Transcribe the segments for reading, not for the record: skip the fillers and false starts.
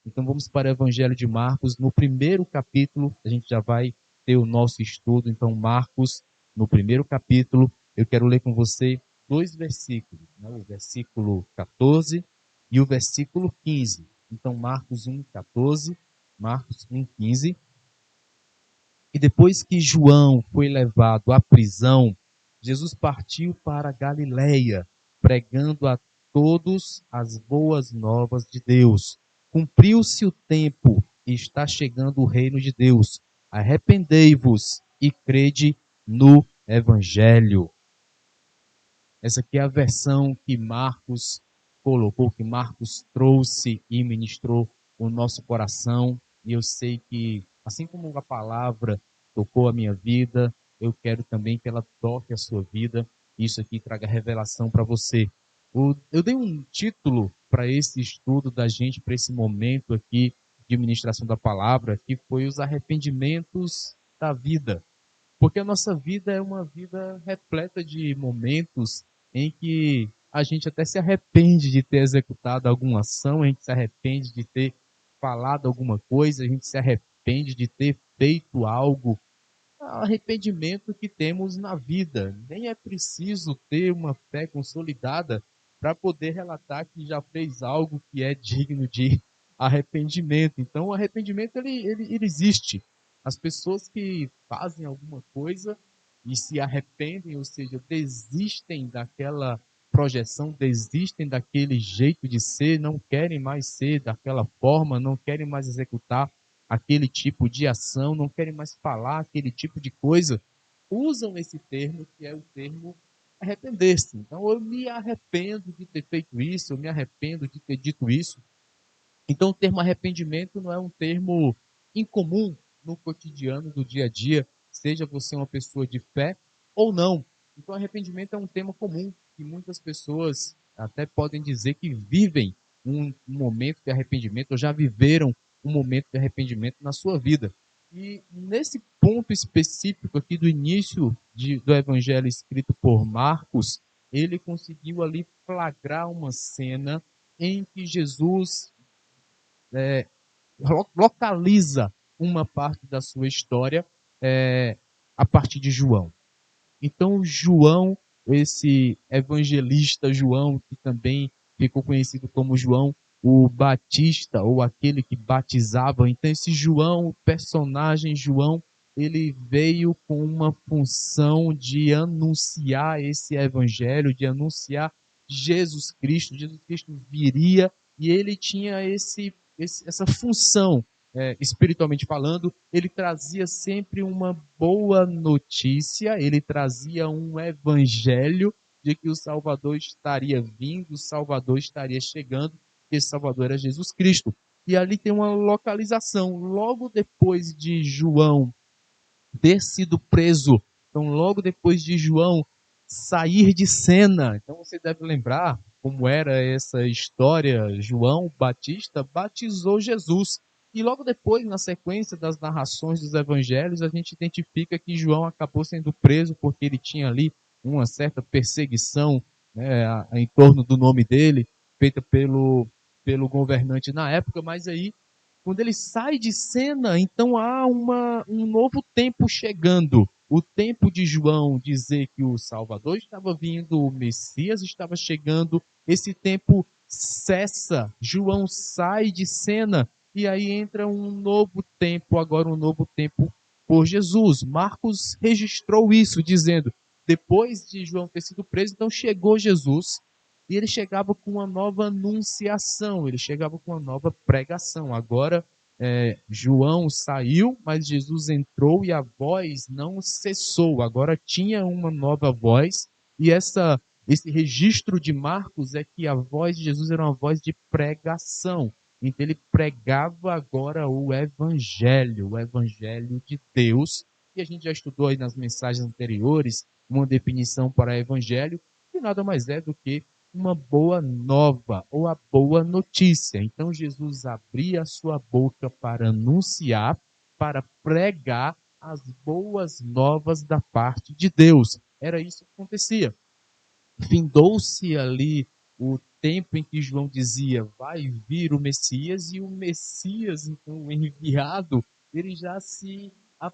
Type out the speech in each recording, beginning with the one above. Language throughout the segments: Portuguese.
Então vamos para o Evangelho de Marcos, no primeiro capítulo, a gente já vai ter o nosso estudo. Então Marcos, no primeiro capítulo, eu quero ler com você dois versículos, né? O versículo 14 e o versículo 15. Então Marcos 1:14, Marcos 1:15. E depois que João foi levado à prisão, Jesus partiu para a Galiléia, pregando a todos as boas novas de Deus. Cumpriu-se o tempo e está chegando o reino de Deus. Arrependei-vos e crede no Evangelho. Essa aqui é a versão que Marcos colocou, que Marcos trouxe e ministrou o nosso coração. E eu sei que, assim como a palavra tocou a minha vida, eu quero também que ela toque a sua vida. Isso aqui traga revelação para você. Eu dei um título para esse estudo da gente, para esse momento aqui de ministração da palavra, que foi os arrependimentos da vida. Porque a nossa vida é uma vida repleta de momentos em que a gente até se arrepende de ter executado alguma ação, a gente se arrepende de ter falado alguma coisa, a gente se arrepende de ter feito algo. Arrependimento que temos na vida. Nem é preciso ter uma fé consolidada para poder relatar que já fez algo que é digno de arrependimento. Então, o arrependimento ele existe. As pessoas que fazem alguma coisa e se arrependem, ou seja, desistem daquela projeção, desistem daquele jeito de ser, não querem mais ser daquela forma, não querem mais executar aquele tipo de ação, não querem mais falar aquele tipo de coisa, usam esse termo que é o termo arrepender-se. Então, eu me arrependo de ter feito isso, eu me arrependo de ter dito isso. Então, o termo arrependimento não é um termo incomum no cotidiano do dia a dia, seja você uma pessoa de fé ou não. Então, arrependimento é um tema comum que muitas pessoas até podem dizer que vivem um momento de arrependimento ou já viveram um momento de arrependimento na sua vida. E nesse ponto específico aqui do início do evangelho escrito por Marcos, ele conseguiu ali flagrar uma cena em que Jesus localiza uma parte da sua história a partir de João. Então, João, esse evangelista João, que também ficou conhecido como João o Batista, ou aquele que batizava. Então, esse João, o personagem João, ele veio com uma função de anunciar esse evangelho, de anunciar Jesus Cristo. Jesus Cristo viria e ele tinha essa função, espiritualmente falando. Ele trazia sempre uma boa notícia, ele trazia um evangelho de que o Salvador estaria vindo, o Salvador estaria chegando, que esse Salvador era Jesus Cristo. E ali tem uma localização. Logo depois de João ter sido preso, então logo depois de João sair de cena, então você deve lembrar como era essa história. João Batista batizou Jesus. E logo depois, na sequência das narrações dos evangelhos, a gente identifica que João acabou sendo preso porque ele tinha ali uma certa perseguição, né, em torno do nome dele, feita pelo governante na época. Mas aí, quando ele sai de cena, então há um novo tempo chegando. O tempo de João dizer que o Salvador estava vindo, o Messias estava chegando, esse tempo cessa. João sai de cena e aí entra um novo tempo, agora um novo tempo por Jesus. Marcos registrou isso, dizendo: depois de João ter sido preso, então chegou Jesus. E ele chegava com uma nova anunciação, ele chegava com uma nova pregação. Agora, João saiu, mas Jesus entrou e a voz não cessou. Agora tinha uma nova voz. E esse registro de Marcos é que a voz de Jesus era uma voz de pregação. Então ele pregava agora o evangelho de Deus. E a gente já estudou aí nas mensagens anteriores uma definição para evangelho, que nada mais é do que uma boa nova ou a boa notícia. Então Jesus abria a sua boca para anunciar, para pregar as boas novas da parte de Deus. Era isso que acontecia. Findou-se ali o tempo em que João dizia, vai vir o Messias, e o Messias, então, o enviado, ele já se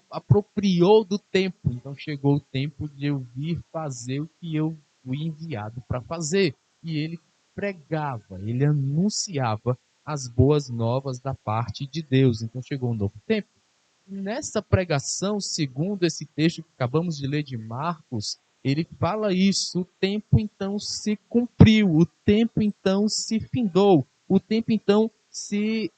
apropriou do tempo. Então chegou o tempo de eu vir fazer o que eu fui enviado para fazer. E ele pregava, ele anunciava as boas novas da parte de Deus. Então chegou um novo tempo. Nessa pregação, segundo esse texto que acabamos de ler de Marcos, ele fala isso, o tempo então se cumpriu, o tempo então se findou, o tempo então se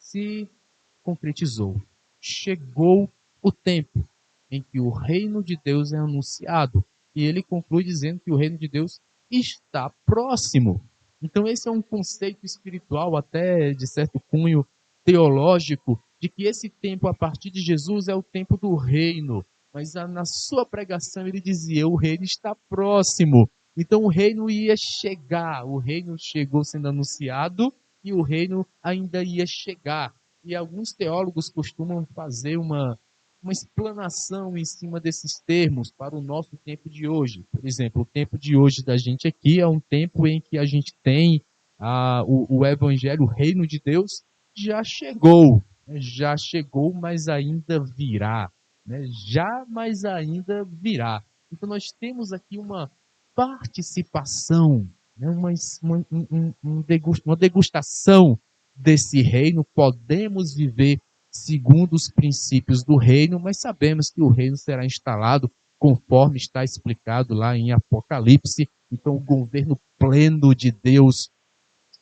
concretizou. Chegou o tempo em que o reino de Deus é anunciado. E ele conclui dizendo que o reino de Deus está próximo. Então, esse é um conceito espiritual, até de certo cunho teológico, de que esse tempo a partir de Jesus é o tempo do reino. Mas na sua pregação ele dizia: o reino está próximo. Então, o reino ia chegar. O reino chegou sendo anunciado e o reino ainda ia chegar. E alguns teólogos costumam fazer uma explanação em cima desses termos para o nosso tempo de hoje. Por exemplo, o tempo de hoje da gente aqui é um tempo em que a gente tem o Evangelho, o reino de Deus, já chegou, mas ainda virá. Né? Já, mas ainda virá. Então nós temos aqui uma participação, né? Uma degustação desse reino, podemos viver segundo os princípios do reino, mas sabemos que o reino será instalado conforme está explicado lá em Apocalipse. Então, o governo pleno de Deus,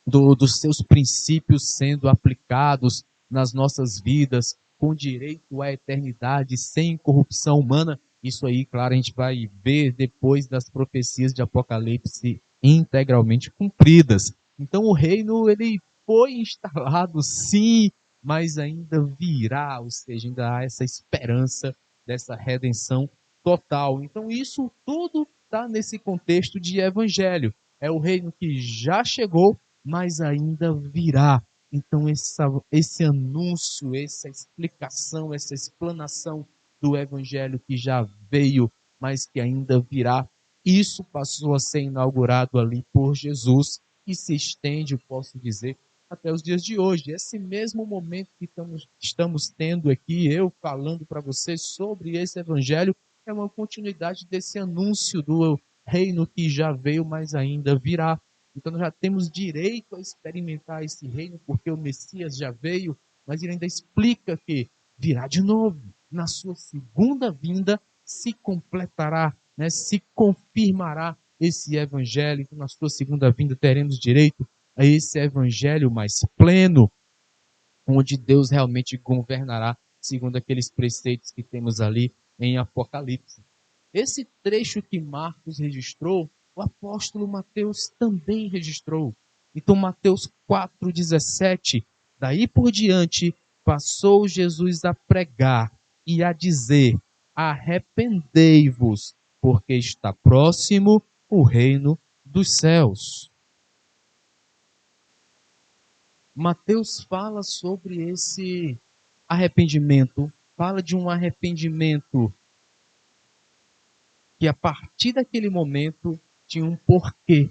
dos seus princípios sendo aplicados nas nossas vidas, com direito à eternidade, sem corrupção humana. Isso aí, claro, a gente vai ver depois das profecias de Apocalipse integralmente cumpridas. Então, o reino, ele foi instalado, sim, mas ainda virá, ou seja, ainda há essa esperança dessa redenção total. Então, isso tudo está nesse contexto de evangelho. É o reino que já chegou, mas ainda virá. Então, esse anúncio, essa explicação, essa explanação do evangelho que já veio, mas que ainda virá, isso passou a ser inaugurado ali por Jesus e se estende, posso dizer, até os dias de hoje. Esse mesmo momento que estamos tendo aqui, eu falando para vocês sobre esse evangelho, é uma continuidade desse anúncio do reino que já veio, mas ainda virá. Então nós já temos direito a experimentar esse reino, porque o Messias já veio, mas ele ainda explica que virá de novo. Na sua segunda vinda se completará, né, se confirmará esse evangelho. Então, na sua segunda vinda teremos direito a esse evangelho mais pleno, onde Deus realmente governará segundo aqueles preceitos que temos ali em Apocalipse. Esse trecho que Marcos registrou, o apóstolo Mateus também registrou. Então, Mateus 4,17, daí por diante, passou Jesus a pregar e a dizer: arrependei-vos, porque está próximo o reino dos céus. Mateus fala sobre esse arrependimento, fala de um arrependimento que a partir daquele momento tinha um porquê.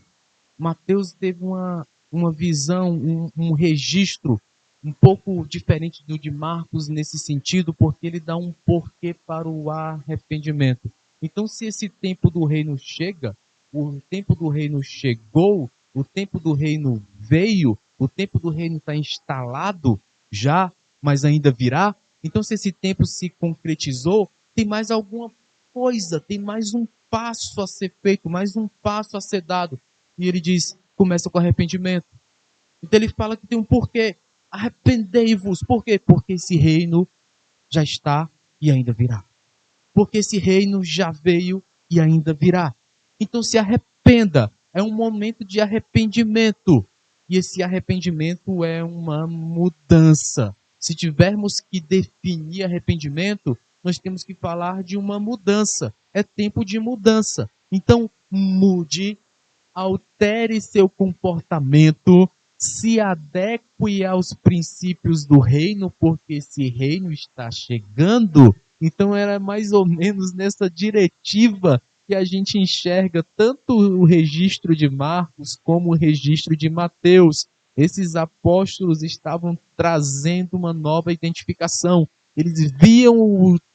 Mateus teve uma visão, um registro um pouco diferente do de Marcos nesse sentido, porque ele dá um porquê para o arrependimento. Então, se esse tempo do reino chega, o tempo do reino chegou, o tempo do reino veio, o tempo do reino está instalado já, mas ainda virá. Então, se esse tempo se concretizou, tem mais alguma coisa, tem mais um passo a ser feito, mais um passo a ser dado. E ele diz, começa com arrependimento. Então ele fala que tem um porquê. Arrependei-vos. Por quê? Porque esse reino já está e ainda virá. Porque esse reino já veio e ainda virá. Então se arrependa. É um momento de arrependimento. E esse arrependimento é uma mudança. Se tivermos que definir arrependimento, nós temos que falar de uma mudança. É tempo de mudança. Então, mude, altere seu comportamento, se adeque aos princípios do reino, porque esse reino está chegando. Então era mais ou menos nessa diretiva que a gente enxerga tanto o registro de Marcos como o registro de Mateus. Esses apóstolos estavam trazendo uma nova identificação. Eles viam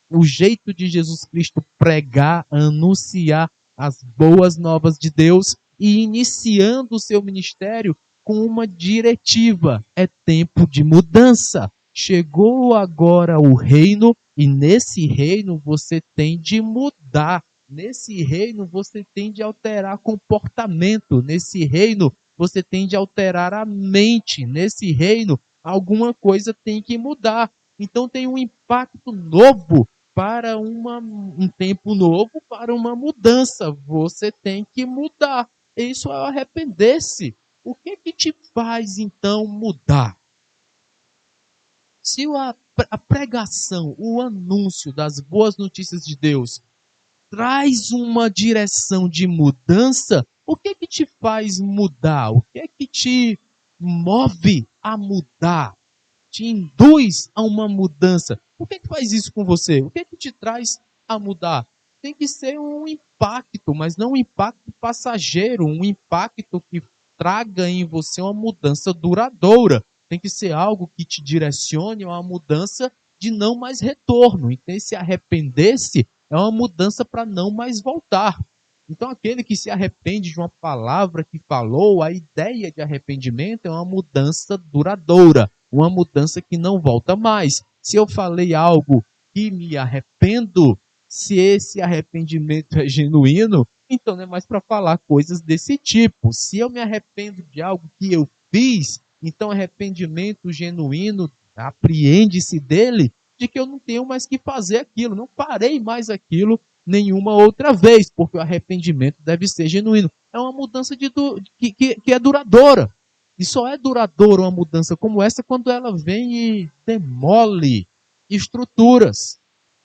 o jeito de Jesus Cristo pregar, anunciar as boas novas de Deus e iniciando o seu ministério com uma diretiva. É tempo de mudança. Chegou agora o reino e nesse reino você tem de mudar. Nesse reino você tem de alterar comportamento. Nesse reino você tem de alterar a mente. Nesse reino alguma coisa tem que mudar. Então tem um impacto novo para um tempo novo, para uma mudança. Você tem que mudar. Isso é arrepender-se. O que é que te faz então mudar? Se a pregação, o anúncio das boas notícias de Deus traz uma direção de mudança, o que é que te faz mudar? O que é que te move a mudar? Te induz a uma mudança? O que é que faz isso com você? O que é que te traz a mudar? Tem que ser um impacto, mas não um impacto passageiro, um impacto que traga em você uma mudança duradoura. Tem que ser algo que te direcione a uma mudança de não mais retorno. Então, se arrepender-se é uma mudança para não mais voltar. Então, aquele que se arrepende de uma palavra que falou, a ideia de arrependimento é uma mudança duradoura, uma mudança que não volta mais. Se eu falei algo que me arrependo, se esse arrependimento é genuíno, então não é mais para falar coisas desse tipo. Se eu me arrependo de algo que eu fiz, então arrependimento genuíno, apreende-se dele, de que eu não tenho mais que fazer aquilo, não farei mais aquilo nenhuma outra vez, porque o arrependimento deve ser genuíno. É uma mudança que é duradoura. E só é duradoura uma mudança como essa quando ela vem e demole estruturas.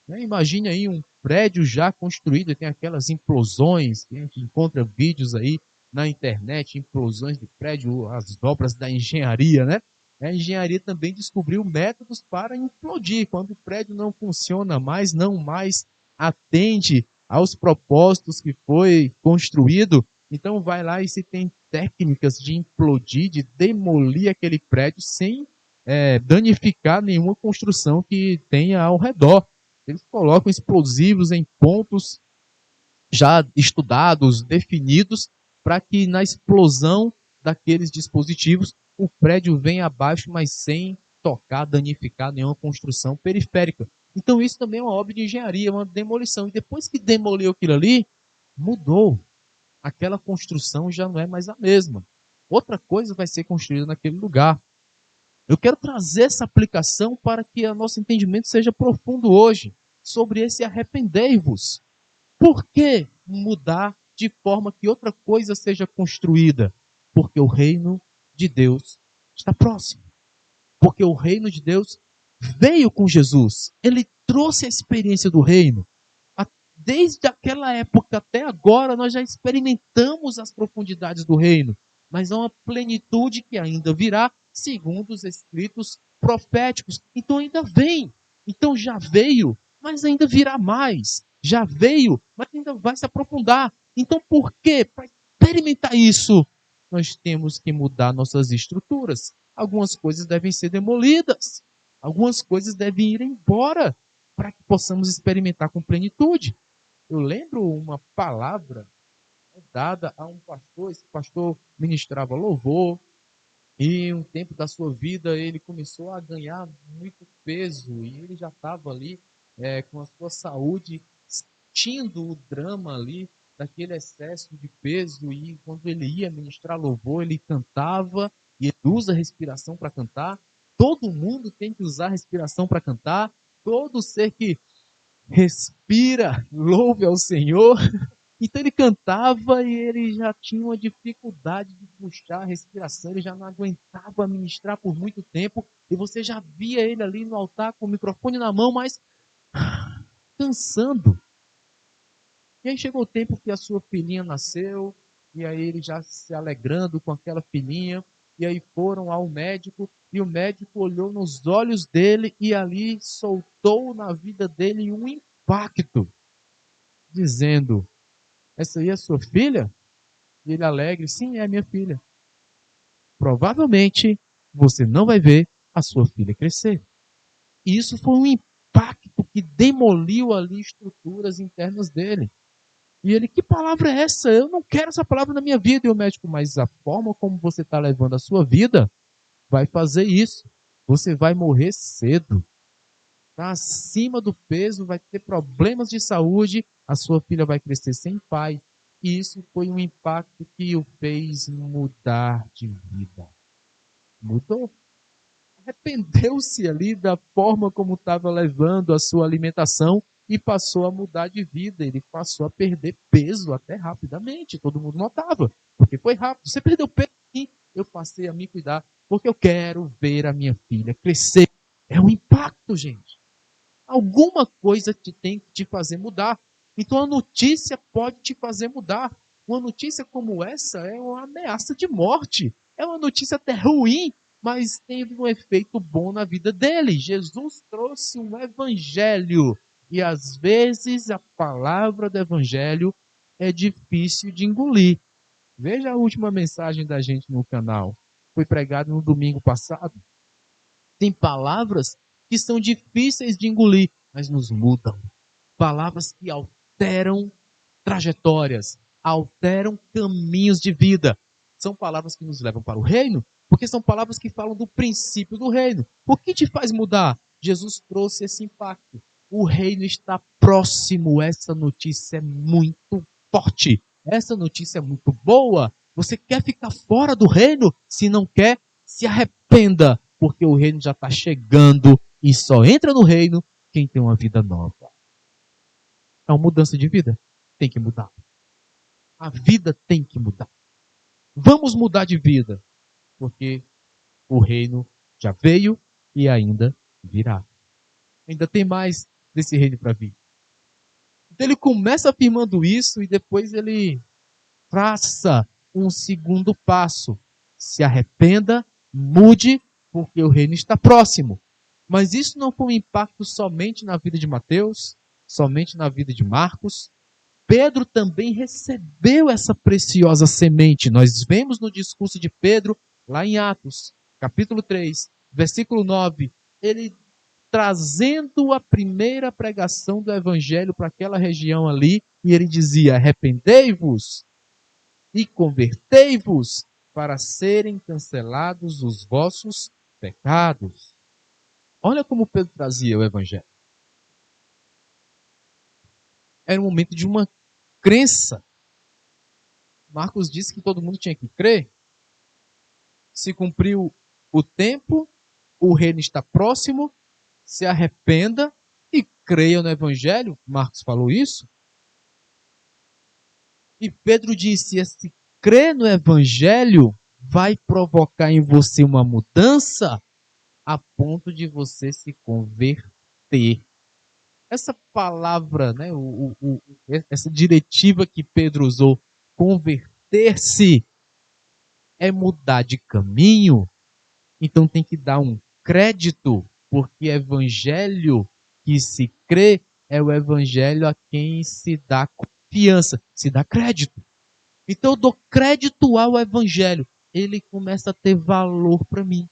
Imagine aí um prédio já construído, tem aquelas implosões, a gente encontra vídeos aí na internet, implosões de prédio, as obras da engenharia, né? A engenharia também descobriu métodos para implodir, quando o prédio não funciona mais, não mais atende aos propósitos que foi construído, então vai lá e se tem técnicas de implodir, de demolir aquele prédio sem danificar nenhuma construção que tenha ao redor. Eles colocam explosivos em pontos já estudados, definidos, para que na explosão daqueles dispositivos o prédio venha abaixo, mas sem tocar, danificar nenhuma construção periférica. Então isso também é uma obra de engenharia, uma demolição. E depois que demoliu aquilo ali, mudou. Aquela construção já não é mais a mesma. Outra coisa vai ser construída naquele lugar. Eu quero trazer essa aplicação para que o nosso entendimento seja profundo hoje sobre esse arrependei-vos. Por que mudar de forma que outra coisa seja construída? Porque o reino de Deus está próximo. Porque o reino de Deus veio com Jesus. Ele trouxe a experiência do reino. Desde aquela época até agora, nós já experimentamos as profundidades do reino. Mas há uma plenitude que ainda virá, segundo os escritos proféticos. Então ainda vem. Então já veio, mas ainda virá mais. Já veio, mas ainda vai se aprofundar. Então por quê? Para experimentar isso, nós temos que mudar nossas estruturas. Algumas coisas devem ser demolidas. Algumas coisas devem ir embora para que possamos experimentar com plenitude. Eu lembro uma palavra dada a um pastor, esse pastor ministrava louvor, e um tempo da sua vida ele começou a ganhar muito peso, e ele já estava ali com a sua saúde, sentindo o drama ali, daquele excesso de peso, e quando ele ia ministrar louvor, ele cantava, e ele usa a respiração para cantar, todo mundo tem que usar a respiração para cantar, todo ser que respira, louve ao Senhor. Então ele cantava e ele já tinha uma dificuldade de puxar a respiração, ele já não aguentava ministrar por muito tempo, e você já via ele ali no altar com o microfone na mão, mas cansando. E aí chegou o tempo que a sua filhinha nasceu, e aí ele já se alegrando com aquela filhinha, e aí foram ao médico, e o médico olhou nos olhos dele e ali soltou na vida dele um impacto, dizendo: essa aí é sua filha? E ele alegre, sim, é minha filha. Provavelmente você não vai ver a sua filha crescer. E isso foi um impacto que demoliu ali estruturas internas dele. E ele, que palavra é essa? Eu não quero essa palavra na minha vida. E o médico, mas a forma como você está levando a sua vida vai fazer isso. Você vai morrer cedo. Está acima do peso, vai ter problemas de saúde, a sua filha vai crescer sem pai. E isso foi um impacto que o fez mudar de vida. Mudou. Arrependeu-se ali da forma como estava levando a sua alimentação e passou a mudar de vida. Ele passou a perder peso até rapidamente. Todo mundo notava, porque foi rápido. Você perdeu peso? Sim. Eu passei a me cuidar, porque eu quero ver a minha filha crescer. É um impacto, gente. Alguma coisa que tem que te fazer mudar. Então a notícia pode te fazer mudar. Uma notícia como essa é uma ameaça de morte. É uma notícia até ruim, mas teve um efeito bom na vida dele. Jesus trouxe um evangelho. E às vezes a palavra do evangelho é difícil de engolir. Veja a última mensagem da gente no canal. Foi pregado no domingo passado. Tem palavras que são difíceis de engolir, mas nos mudam. Palavras que alteram trajetórias, alteram caminhos de vida. São palavras que nos levam para o reino, porque são palavras que falam do princípio do reino. O que te faz mudar? Jesus trouxe esse impacto. O reino está próximo. Essa notícia é muito forte. Essa notícia é muito boa. Você quer ficar fora do reino? Se não quer, se arrependa, porque o reino já está chegando e só entra no reino quem tem uma vida nova. É uma mudança de vida. Tem que mudar. A vida tem que mudar. Vamos mudar de vida, porque o reino já veio e ainda virá. Ainda tem mais desse reino para vir. Então ele começa afirmando isso e depois ele traça um segundo passo. Se arrependa, mude, porque o reino está próximo. Mas isso não foi um impacto somente na vida de Mateus, somente na vida de Marcos. Pedro também recebeu essa preciosa semente. Nós vemos no discurso de Pedro, lá em Atos, capítulo 3, versículo 9, ele trazendo a primeira pregação do evangelho para aquela região ali, e ele dizia: arrependei-vos e convertei-vos para serem cancelados os vossos pecados. Olha como Pedro trazia o evangelho. Era um momento de uma crença. Marcos disse que todo mundo tinha que crer. Se cumpriu o tempo, o reino está próximo, se arrependa e creia no evangelho. Marcos falou isso. E Pedro disse: esse crer no evangelho vai provocar em você uma mudança a ponto de você se converter. Essa palavra, né, essa diretiva que Pedro usou, converter-se, é mudar de caminho. Então tem que dar um crédito, porque evangelho que se crê é o evangelho a quem se dá confiança, se dá crédito. Então eu dou crédito ao evangelho. Ele começa a ter valor para mim.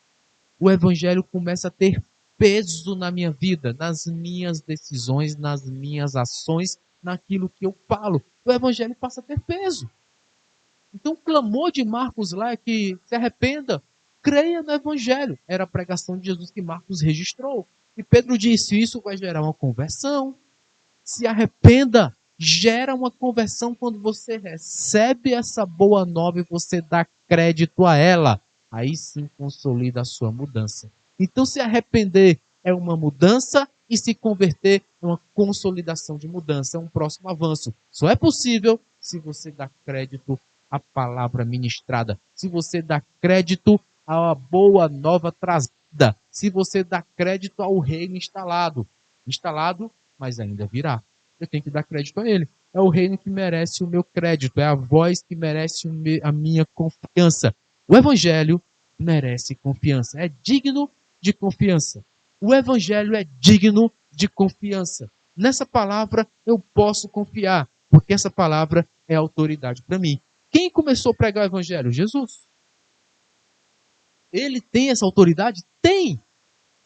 O evangelho começa a ter peso na minha vida, nas minhas decisões, nas minhas ações, naquilo que eu falo. O evangelho passa a ter peso. Então o clamor de Marcos lá é que se arrependa, creia no evangelho. Era a pregação de Jesus que Marcos registrou. E Pedro disse: isso vai gerar uma conversão. Se arrependa, gera uma conversão quando você recebe essa boa nova e você dá crédito a ela. Aí sim consolida a sua mudança. Então se arrepender é uma mudança e se converter é uma consolidação de mudança, é um próximo avanço. Só é possível se você dá crédito à palavra ministrada, se você dá crédito à boa nova trazida, se você dá crédito ao reino instalado. Instalado, mas ainda virá. Eu tenho que dar crédito a ele. É o reino que merece o meu crédito, é a voz que merece a minha confiança. O evangelho merece confiança, é digno de confiança. O evangelho é digno de confiança. Nessa palavra eu posso confiar, porque essa palavra é autoridade para mim. Quem começou a pregar o evangelho? Jesus. Ele tem essa autoridade? Tem!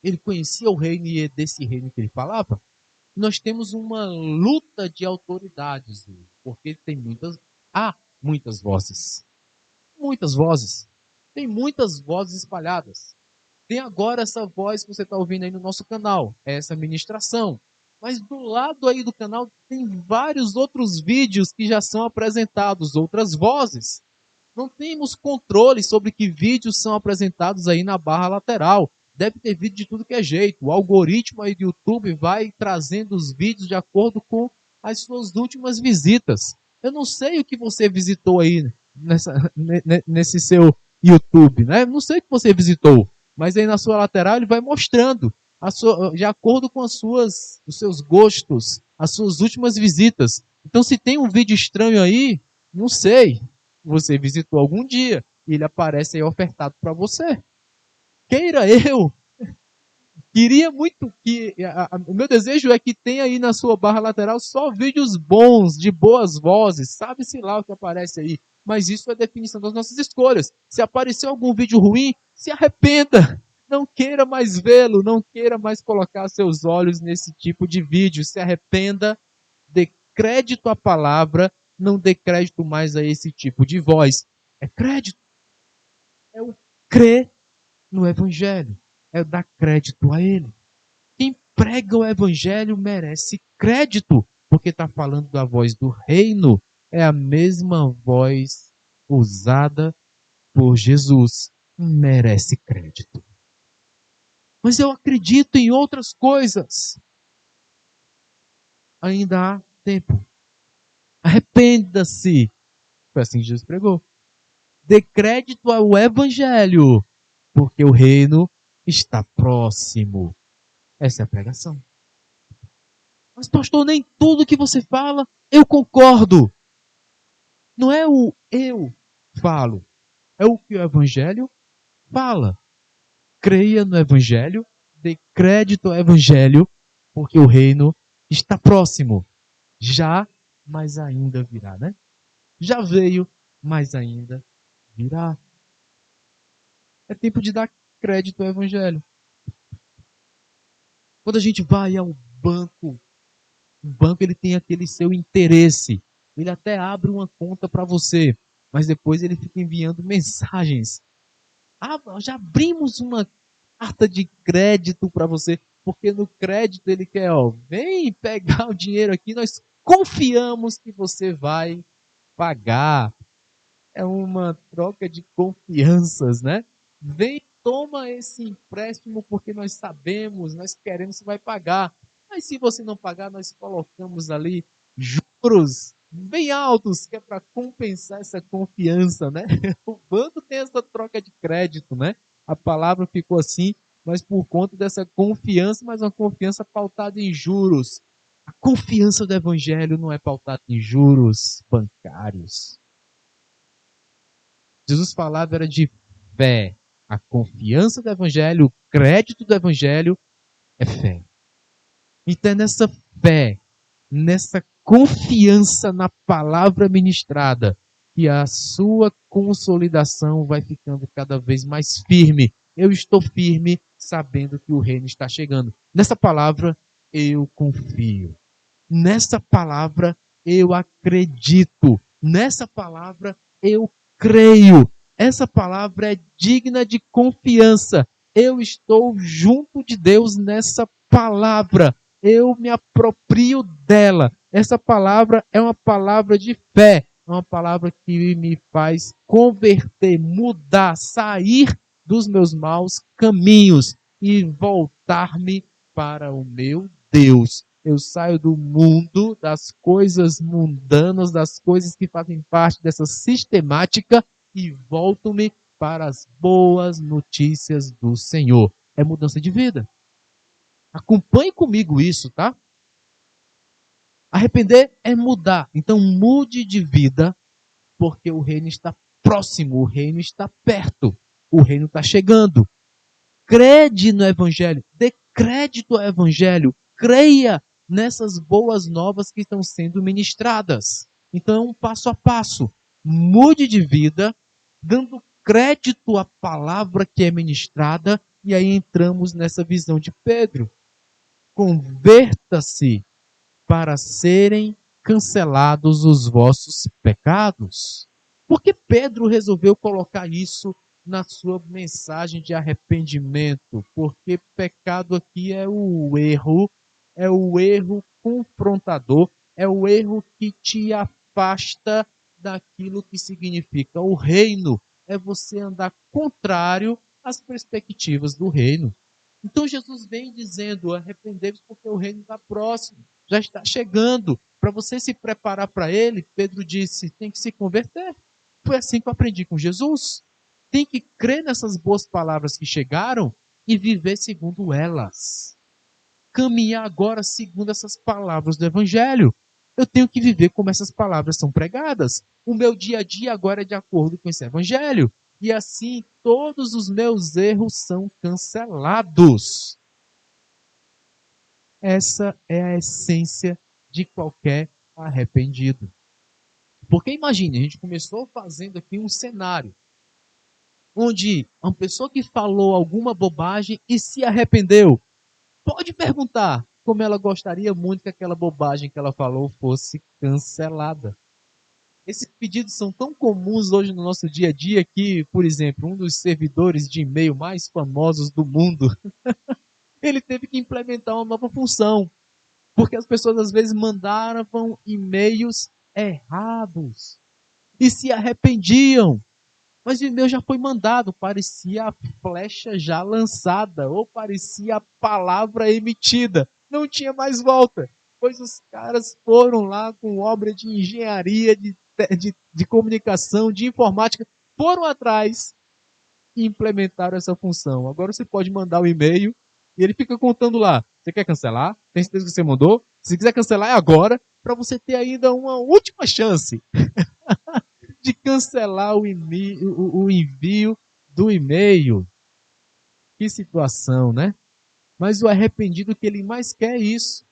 Ele conhecia o reino e é desse reino que ele falava. Nós temos uma luta de autoridades, porque há muitas vozes. Muitas vozes. Tem muitas vozes espalhadas. Tem agora essa voz que você está ouvindo aí no nosso canal, essa ministração. Mas do lado aí do canal tem vários outros vídeos que já são apresentados, outras vozes. Não temos controle sobre que vídeos são apresentados aí na barra lateral. Deve ter vídeo de tudo que é jeito. O algoritmo aí do YouTube vai trazendo os vídeos de acordo com as suas últimas visitas. Eu não sei o que você visitou aí nesse seu YouTube, né? Não sei o que você visitou, mas aí na sua lateral ele vai mostrando de acordo com os seus gostos, as suas últimas visitas. Então, se tem um vídeo estranho aí, não sei. Você visitou algum dia e ele aparece aí ofertado para você. Queira eu. Queria muito que... O meu desejo é que tenha aí na sua barra lateral só vídeos bons, de boas vozes. Sabe-se lá o que aparece aí. Mas isso é a definição das nossas escolhas. Se aparecer algum vídeo ruim, se arrependa. Não queira mais vê-lo. Não queira mais colocar seus olhos nesse tipo de vídeo. Se arrependa. Dê crédito à palavra. Não dê crédito mais a esse tipo de voz. É crédito. É o crer no Evangelho. É dar crédito a ele. Quem prega o Evangelho merece crédito, porque está falando da voz do reino. É a mesma voz usada por Jesus. Merece crédito. Mas eu acredito em outras coisas. Ainda há tempo. Arrependa-se. Foi assim que Jesus pregou. Dê crédito ao Evangelho, porque o reino está próximo. Essa é a pregação. Mas pastor, nem tudo que você fala, eu concordo. Não é o eu falo, é o que o Evangelho fala. Creia no Evangelho, dê crédito ao Evangelho, porque o reino está próximo. Já, mas ainda virá, né? Já veio, mas ainda virá. É tempo de dar crédito ao Evangelho. Quando a gente vai ao banco, o banco ele tem aquele seu interesse. Ele até abre uma conta para você, mas depois ele fica enviando mensagens. Ah, já abrimos uma carta de crédito para você, porque no crédito ele quer, vem pegar o dinheiro aqui, nós confiamos que você vai pagar. É uma troca de confianças, né? Vem, toma esse empréstimo porque nós sabemos, nós queremos que você vai pagar. Mas se você não pagar, nós colocamos ali juros bem altos, que é para compensar essa confiança, né? O banco tem essa troca de crédito, né? A palavra ficou assim, mas por conta dessa confiança, mas uma confiança pautada em juros. A confiança do evangelho não é pautada em juros bancários. Jesus falava era de fé. A confiança do evangelho, o crédito do evangelho é fé. Então é nessa fé, nessa confiança na palavra ministrada, que a sua consolidação vai ficando cada vez mais firme. Eu estou firme sabendo que o reino está chegando. Nessa palavra eu confio. Nessa palavra eu acredito. Nessa palavra eu creio. Essa palavra é digna de confiança. Eu estou junto de Deus nessa palavra. Eu me aproprio dela. Essa palavra é uma palavra de fé. É uma palavra que me faz converter, mudar, sair dos meus maus caminhos e voltar-me para o meu Deus. Eu saio do mundo, das coisas mundanas, das coisas que fazem parte dessa sistemática e volto-me para as boas notícias do Senhor. É mudança de vida. Acompanhe comigo isso, tá? Arrepender é mudar. Então mude de vida, porque o reino está próximo, o reino está perto, o reino está chegando. Crede no Evangelho, dê crédito ao Evangelho, creia nessas boas novas que estão sendo ministradas. Então é um passo a passo. Mude de vida, dando crédito à palavra que é ministrada, e aí entramos nessa visão de Pedro. Converta-se para serem cancelados os vossos pecados. Por que Pedro resolveu colocar isso na sua mensagem de arrependimento? Porque pecado aqui é o erro confrontador, é o erro que te afasta daquilo que significa o reino. É você andar contrário às perspectivas do reino. Então Jesus vem dizendo: arrependei-vos porque o reino está próximo, já está chegando. Para você se preparar para ele, Pedro disse, tem que se converter. Foi assim que eu aprendi com Jesus. Tem que crer nessas boas palavras que chegaram e viver segundo elas. Caminhar agora segundo essas palavras do Evangelho. Eu tenho que viver como essas palavras são pregadas. O meu dia a dia agora é de acordo com esse Evangelho. E assim todos os meus erros são cancelados. Essa é a essência de qualquer arrependido. Porque imagine, a gente começou fazendo aqui um cenário onde uma pessoa que falou alguma bobagem e se arrependeu, pode perguntar como ela gostaria muito que aquela bobagem que ela falou fosse cancelada. Esses pedidos são tão comuns hoje no nosso dia a dia que, por exemplo, um dos servidores de e-mail mais famosos do mundo, ele teve que implementar uma nova função. Porque as pessoas às vezes mandavam e-mails errados e se arrependiam. Mas o e-mail já foi mandado, parecia a flecha já lançada, ou parecia a palavra emitida. Não tinha mais volta. Pois os caras foram lá com obra de engenharia, de comunicação, de informática, foram atrás e implementaram essa função. Agora você pode mandar o e-mail e ele fica contando lá. Você quer cancelar? Tem certeza que você mandou? Se quiser cancelar é agora, para você ter ainda uma última chance de cancelar o envio do e-mail. Que situação, né? Mas o arrependido que ele mais quer é isso.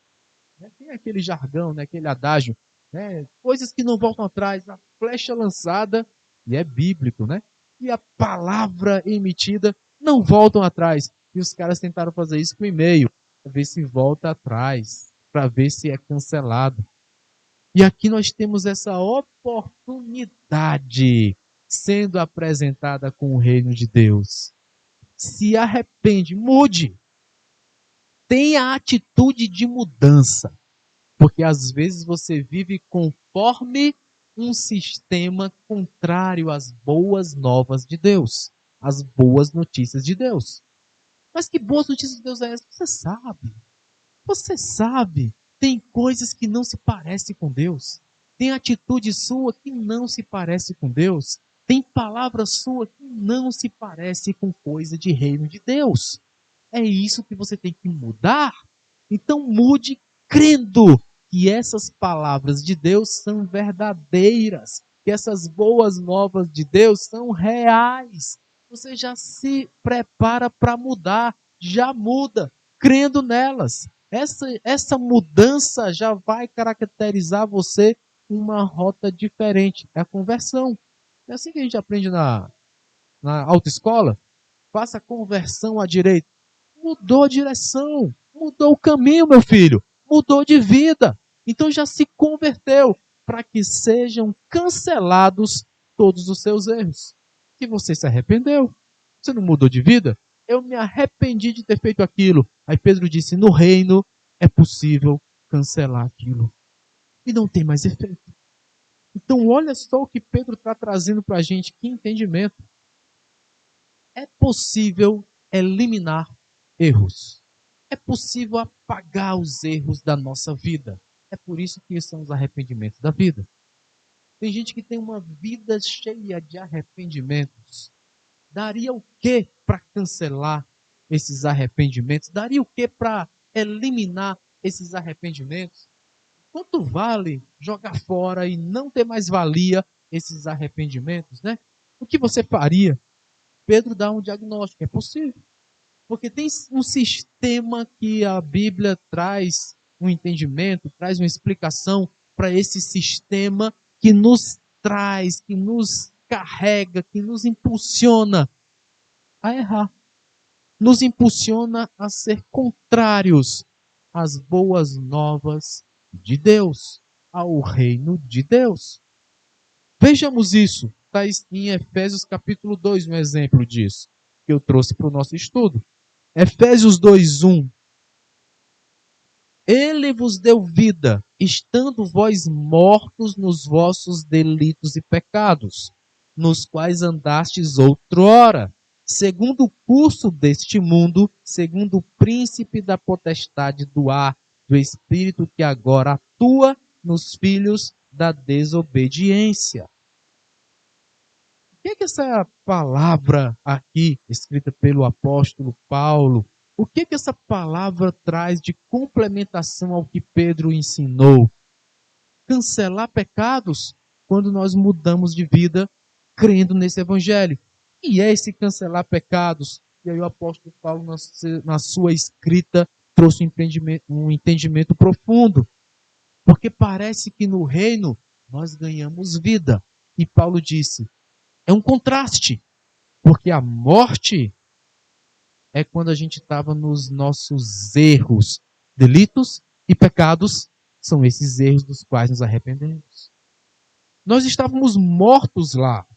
Tem aquele jargão, né? Aquele adágio. Coisas que não voltam atrás. A flecha lançada, e é bíblico, né? E a palavra emitida não voltam atrás. E os caras tentaram fazer isso com o e-mail, para ver se volta atrás, para ver se é cancelado. E aqui nós temos essa oportunidade sendo apresentada com o reino de Deus. Se arrepende, mude. Tenha a atitude de mudança. Porque às vezes você vive conforme um sistema contrário às boas novas de Deus, às boas notícias de Deus. Mas que boas notícias de Deus é essa? Você sabe. Você sabe. Tem coisas que não se parecem com Deus. Tem atitude sua que não se parece com Deus. Tem palavra sua que não se parece com coisa de reino de Deus. É isso que você tem que mudar. Então mude crendo que essas palavras de Deus são verdadeiras, que essas boas novas de Deus são reais. Você já se prepara para mudar, já muda, crendo nelas. Essa mudança já vai caracterizar você uma rota diferente. É a conversão. É assim que a gente aprende na autoescola. Faça conversão à direita. Mudou a direção, mudou o caminho, meu filho, mudou de vida. Então já se converteu para que sejam cancelados todos os seus erros. Que você se arrependeu. Você não mudou de vida? Eu me arrependi de ter feito aquilo. Aí Pedro disse, no reino é possível cancelar aquilo. E não tem mais efeito. Então olha só o que Pedro está trazendo para a gente, que entendimento. É possível eliminar erros. É possível apagar os erros da nossa vida. É por isso que são os arrependimentos da vida. Tem gente que tem uma vida cheia de arrependimentos. Daria o que para cancelar esses arrependimentos? Daria o que para eliminar esses arrependimentos? Quanto vale jogar fora e não ter mais valia esses arrependimentos, né? O que você faria? Pedro dá um diagnóstico, é possível. Porque tem um sistema que a Bíblia traz um entendimento, traz uma explicação para esse sistema que nos traz, que nos carrega, que nos impulsiona a errar. Nos impulsiona a ser contrários às boas novas de Deus, ao reino de Deus. Vejamos isso. Está em Efésios capítulo 2, um exemplo disso, que eu trouxe para o nosso estudo. Efésios 2:1. Ele vos deu vida, estando vós mortos nos vossos delitos e pecados, nos quais andastes outrora, segundo o curso deste mundo, segundo o príncipe da potestade do ar, do espírito que agora atua nos filhos da desobediência. O que essa palavra aqui, escrita pelo apóstolo Paulo, o que essa palavra traz de complementação ao que Pedro ensinou? Cancelar pecados quando nós mudamos de vida crendo nesse evangelho. E é esse cancelar pecados? E aí o apóstolo Paulo, na sua escrita, trouxe um entendimento profundo. Porque parece que no reino nós ganhamos vida. E Paulo disse, é um contraste, porque a morte é quando a gente estava nos nossos erros, delitos e pecados, são esses erros dos quais nos arrependemos. Nós estávamos mortos lá,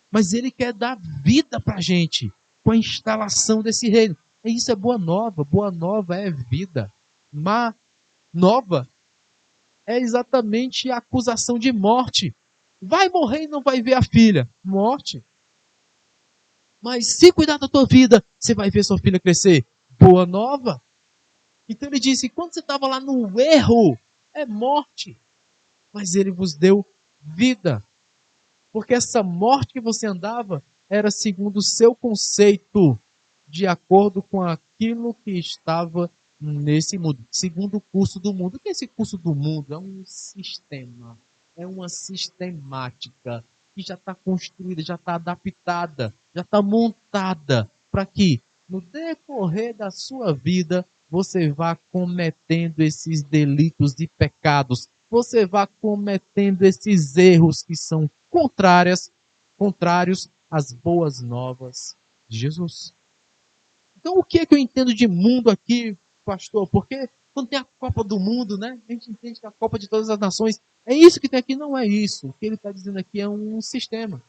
mas Ele quer dar vida para a gente, com a instalação desse reino. E isso é boa nova é vida. Má nova é exatamente a acusação de morte. Vai morrer e não vai ver a filha. Morte. Mas se cuidar da tua vida, você vai ver sua filha crescer. Boa nova. Então ele disse, quando você estava lá no erro, é morte. Mas ele vos deu vida. Porque essa morte que você andava era segundo o seu conceito, de acordo com aquilo que estava nesse mundo. Segundo o curso do mundo. O que é esse curso do mundo? É um sistema. É uma sistemática que já está construída, já está adaptada, já está montada para que no decorrer da sua vida você vá cometendo esses delitos e pecados, você vá cometendo esses erros que são contrários às boas novas de Jesus. Então, o que é que eu entendo de mundo aqui, pastor? Porque quando tem a Copa do Mundo, né? A gente entende que a Copa de todas as nações é isso que tem aqui, não é isso. O que ele está dizendo aqui é um sistema.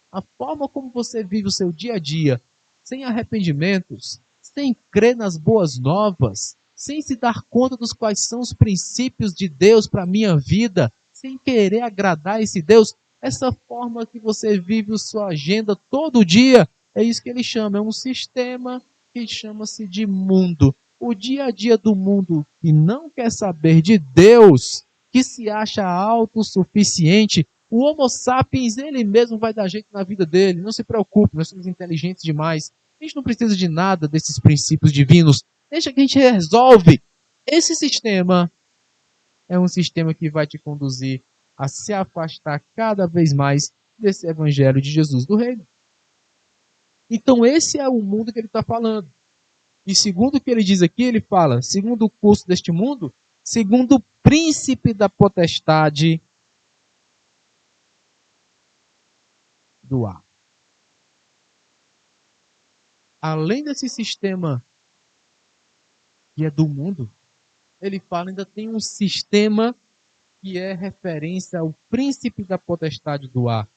A forma como você vive o seu dia a dia, sem arrependimentos, sem crer nas boas novas, sem se dar conta dos quais são os princípios de Deus para a minha vida, sem querer agradar esse Deus, essa forma que você vive a sua agenda todo dia, é isso que ele chama, é um sistema que chama-se de mundo. O dia a dia do mundo que não quer saber de Deus, que se acha autossuficiente, o Homo sapiens, ele mesmo vai dar jeito na vida dele. Não se preocupe, nós somos inteligentes demais. A gente não precisa de nada desses princípios divinos. Deixa que a gente resolve. Esse sistema é um sistema que vai te conduzir a se afastar cada vez mais desse evangelho de Jesus do reino. Então esse é o mundo que ele está falando. E segundo o que ele diz aqui, ele fala, segundo o curso deste mundo, segundo o príncipe da potestade do ar. Além desse sistema que é do mundo, ele fala ainda tem um sistema que é referência ao príncipe da potestade do ar.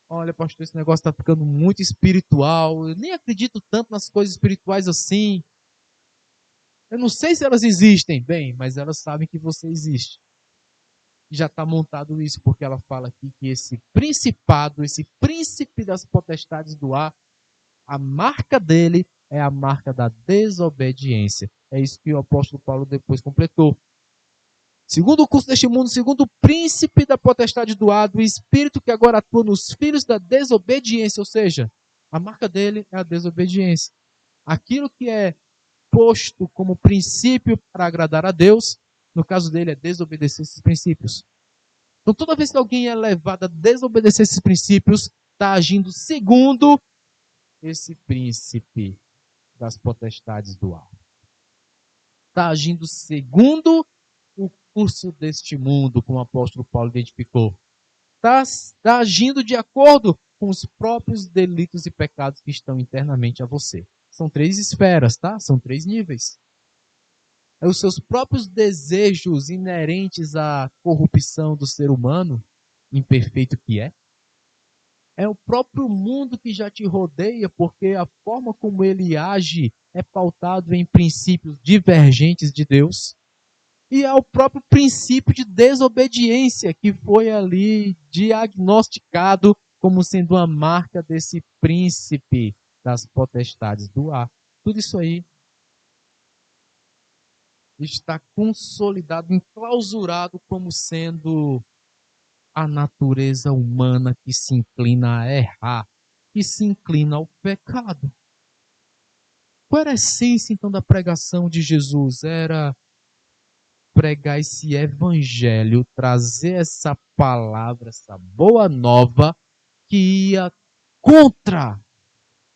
Olha, pastor, esse negócio está ficando muito espiritual. Eu nem acredito tanto nas coisas espirituais assim. Eu não sei se elas existem. Bem, mas elas sabem que você existe. Já está montado isso, porque ela fala aqui que esse principado, esse príncipe das potestades do ar, a marca dele é a marca da desobediência. É isso que o apóstolo Paulo depois completou. Segundo o curso deste mundo, segundo o príncipe da potestade do ar, do espírito que agora atua nos filhos da desobediência, ou seja, a marca dele é a desobediência. Aquilo que é posto como princípio para agradar a Deus, no caso dele é desobedecer esses princípios. Então toda vez que alguém é levado a desobedecer esses princípios, está agindo segundo esse príncipe das potestades do ar. Está agindo segundo o curso deste mundo, como o apóstolo Paulo identificou. Está agindo de acordo com os próprios delitos e pecados que estão internamente a você. São 3 esferas, tá? São 3 níveis. É os seus próprios desejos inerentes à corrupção do ser humano, imperfeito que é. É o próprio mundo que já te rodeia, porque a forma como ele age é pautado em princípios divergentes de Deus. E é o próprio princípio de desobediência que foi ali diagnosticado como sendo uma marca desse príncipe das potestades do ar. Tudo isso aí está consolidado, enclausurado como sendo a natureza humana que se inclina a errar, que se inclina ao pecado. Qual era a essência então da pregação de Jesus? Era pregar esse evangelho, trazer essa palavra, essa boa nova que ia contra,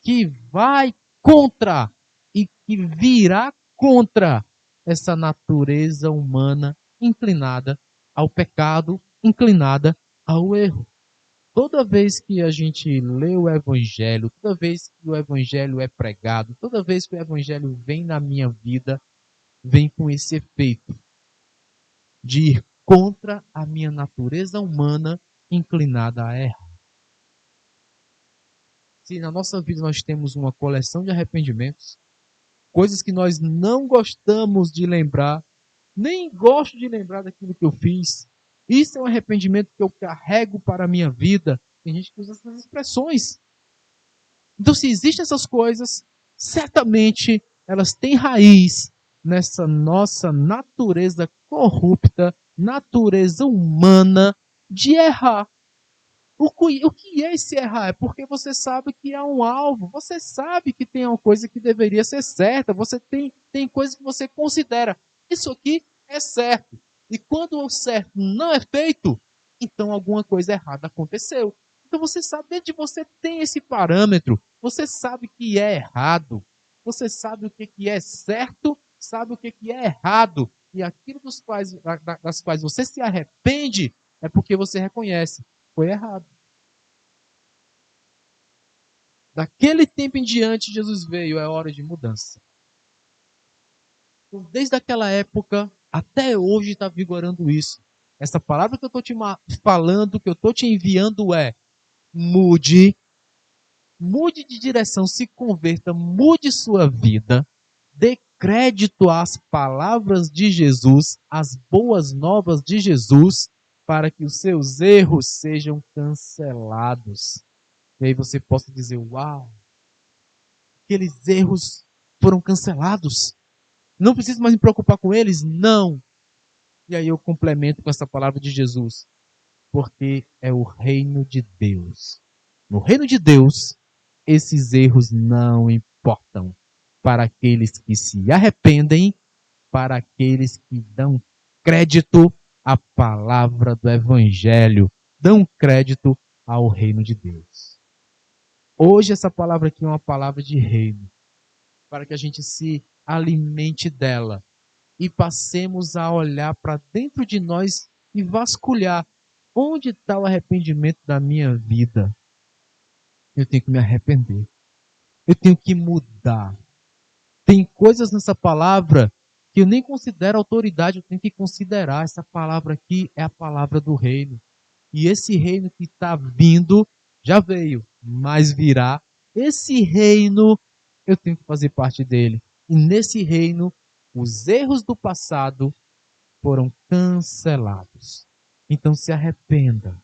que vai contra e que virá contra essa natureza humana inclinada ao pecado, inclinada ao erro. Toda vez que a gente lê o Evangelho, toda vez que o Evangelho é pregado, toda vez que o Evangelho vem na minha vida, vem com esse efeito de ir contra a minha natureza humana inclinada a errar. Se na nossa vida nós temos uma coleção de arrependimentos, coisas que nós não gostamos de lembrar, nem gosto de lembrar daquilo que eu fiz. Isso é um arrependimento que eu carrego para a minha vida. Tem gente que usa essas expressões. Então, se existem essas coisas, certamente elas têm raiz nessa nossa natureza corrupta, natureza humana de errar. O que é esse errar? É porque você sabe que há um alvo, você sabe que tem uma coisa que deveria ser certa, você tem coisa que você considera, isso aqui é certo. E quando o certo não é feito, então alguma coisa errada aconteceu. Então você sabe, dentro de você tem esse parâmetro, você sabe que é errado, você sabe o que é certo, sabe o que é errado. E aquilo das quais você se arrepende é porque você reconhece, foi errado. Daquele tempo em diante, Jesus veio, é hora de mudança. Então, desde aquela época até hoje está vigorando isso. Essa palavra que eu estou te falando, que eu estou te enviando é: mude, mude de direção, se converta, mude sua vida, dê crédito às palavras de Jesus, às boas novas de Jesus, para que os seus erros sejam cancelados. E aí você possa dizer: uau, aqueles erros foram cancelados. Não preciso mais me preocupar com eles? Não. E aí eu complemento com essa palavra de Jesus. Porque é o reino de Deus. No reino de Deus, esses erros não importam. Para aqueles que se arrependem, para aqueles que dão crédito à palavra do Evangelho, dão crédito ao reino de Deus. Hoje essa palavra aqui é uma palavra de reino, para que a gente se alimente dela e passemos a olhar para dentro de nós e vasculhar onde está o arrependimento da minha vida. Eu tenho que me arrepender. Eu tenho que mudar. Tem coisas nessa palavra que eu nem considero autoridade, eu tenho que considerar. Essa palavra aqui é a palavra do reino. E esse reino que está vindo, já veio, mas virá. Esse reino, eu tenho que fazer parte dele. E nesse reino, os erros do passado foram cancelados. Então se arrependa.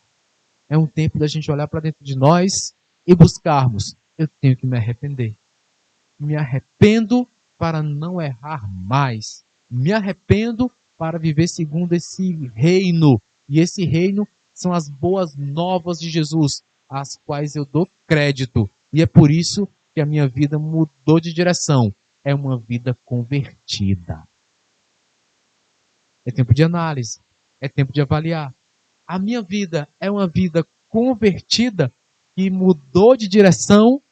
É um tempo da gente olhar para dentro de nós e buscarmos. Eu tenho que me arrepender. Me arrependo para não errar mais. Me arrependo para viver segundo esse reino. E esse reino são as boas novas de Jesus, às quais eu dou crédito. E é por isso que a minha vida mudou de direção. É uma vida convertida. É tempo de análise. É tempo de avaliar. A minha vida é uma vida convertida que mudou de direção,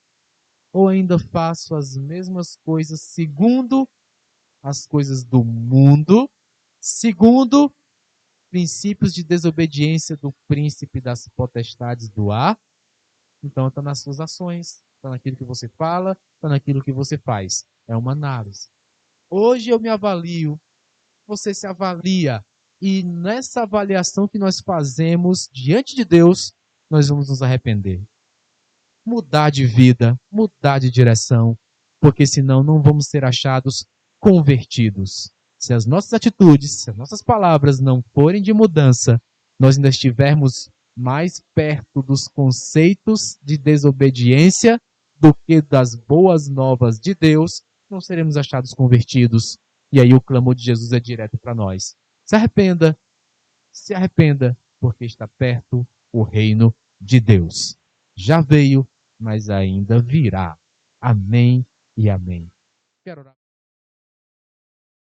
ou ainda faço as mesmas coisas segundo as coisas do mundo, segundo princípios de desobediência do príncipe das potestades do ar, então está nas suas ações, está naquilo que você fala, está naquilo que você faz. É uma análise. Hoje eu me avalio, você se avalia, e nessa avaliação que nós fazemos diante de Deus, nós vamos nos arrepender. Mudar de vida, mudar de direção, porque senão não vamos ser achados convertidos. Se as nossas atitudes, se as nossas palavras não forem de mudança, nós ainda estivermos mais perto dos conceitos de desobediência do que das boas novas de Deus, não seremos achados convertidos. E aí o clamor de Jesus é direto para nós. Se arrependa, porque está perto o reino de Deus. Já veio, mas ainda virá. Amém e amém. Quero orar.